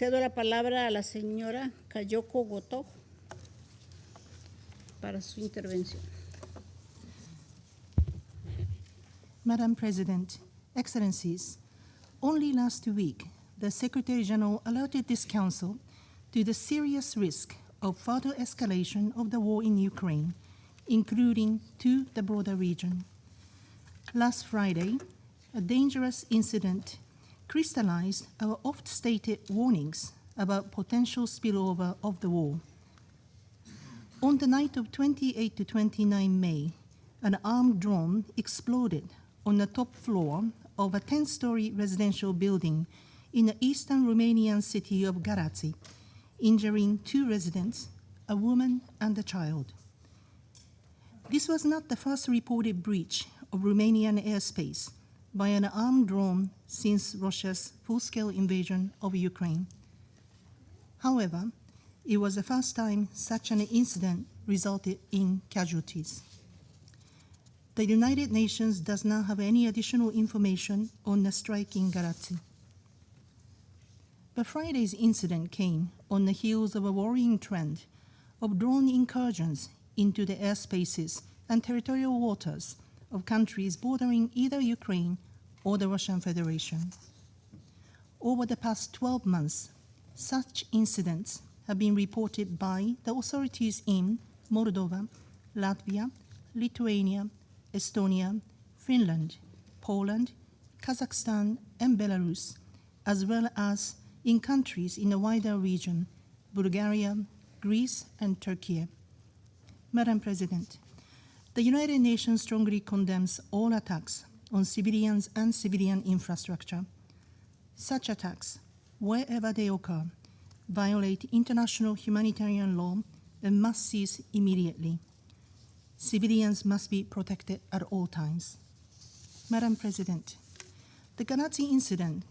Cedo la palabra a la señora Kayoko Gotoh para su intervención. Madam President, Excellencies, only last week, the Secretary General alerted this Council to the serious risk of further escalation of the war in Ukraine, including to the broader region. Last Friday, a dangerous incident crystallized our oft-stated warnings about potential spillover of the war. On the night of 28 to 29 May, an armed drone exploded on the top floor of a 10-story residential building in the eastern Romanian city of Galați, injuring 2 residents, a woman and a child. This was not the first reported breach of Romanian airspace by an armed drone since Russia's full-scale invasion of Ukraine. However, it was the first time such an incident resulted in casualties. The United Nations does not have any additional information on the strike in Galați. But Friday's incident came on the heels of a worrying trend of drone incursions into the airspaces and territorial waters of countries bordering either Ukraine or the Russian Federation. Over the past 12 months, such incidents have been reported by the authorities in Moldova, Latvia, Lithuania, Estonia, Finland, Poland, Kazakhstan, and Belarus, as well as in countries in the wider region, Bulgaria, Greece, and Turkey. Madam President, the United Nations strongly condemns all attacks on civilians and civilian infrastructure. Such attacks, wherever they occur, violate international humanitarian law and must cease immediately. Civilians must be protected at all times. Madam President, the Galați incident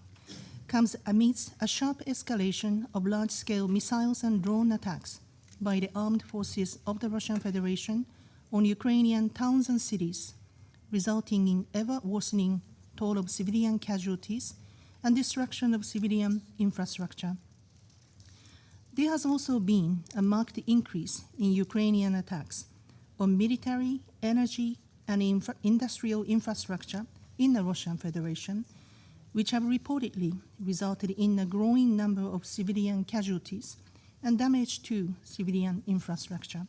comes amidst a sharp escalation of large-scale missiles and drone attacks by the armed forces of the Russian Federation on Ukrainian towns and cities, resulting in ever-worsening toll of civilian casualties and destruction of civilian infrastructure. There has also been a marked increase in Ukrainian attacks on military, energy, and industrial infrastructure in the Russian Federation, which have reportedly resulted in a growing number of civilian casualties and damage to civilian infrastructure.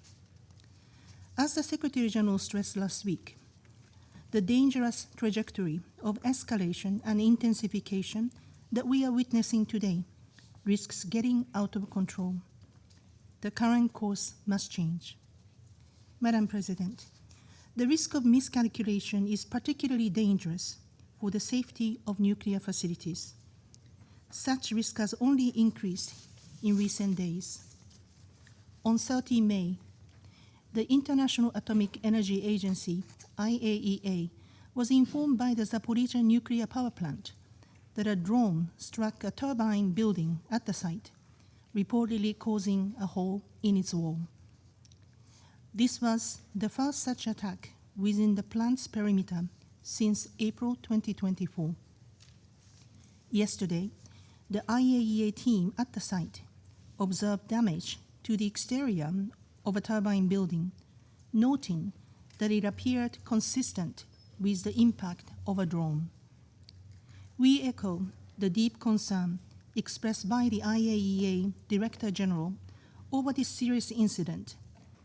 As the Secretary General stressed last week, the dangerous trajectory of escalation and intensification that we are witnessing today risks getting out of control. The current course must change. Madam President, the risk of miscalculation is particularly dangerous for the safety of nuclear facilities. Such risk has only increased in recent days. On 30 May, the International Atomic Energy Agency, IAEA, was informed by the Zaporizhzhia nuclear power plant that a drone struck a turbine building at the site, reportedly causing a hole in its wall. This was the first such attack within the plant's perimeter since April 2024. Yesterday, the IAEA team at the site observed damage to the exterior of a turbine building, noting that it appeared consistent with the impact of a drone. We echo the deep concern expressed by the IAEA Director General over this serious incident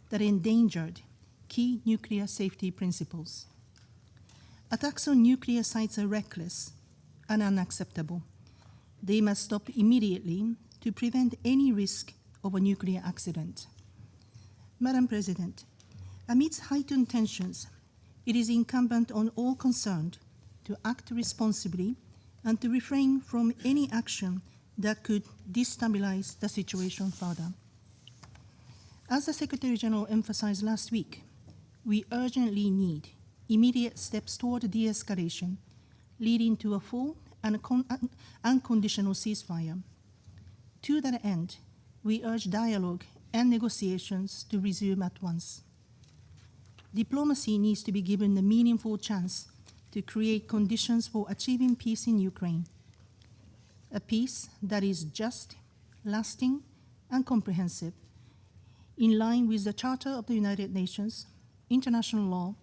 that endangered key nuclear safety principles. Attacks on nuclear sites are reckless and unacceptable. They must stop immediately to prevent any risk of a nuclear accident. Madam President, amidst heightened tensions, it is incumbent on all concerned to act responsibly and to refrain from any action that could destabilize the situation further. As the Secretary General emphasized last week, we urgently need immediate steps toward de-escalation, leading to a full and unconditional ceasefire. To that end, we urge dialogue and negotiations to resume at once. Diplomacy needs to be given a meaningful chance to create conditions for achieving peace in Ukraine, a peace that is just lasting, and comprehensive, in line with the Charter of the United Nations, international law,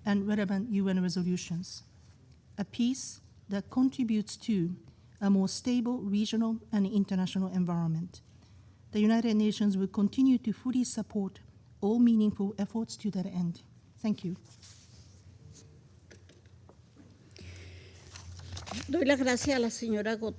and relevant UN resolutions. A peace that contributes to a more stable regional and international environment. The United Nations will continue to fully support all meaningful efforts to that end. Thank you. Doy las gracias a la señora Gotoh.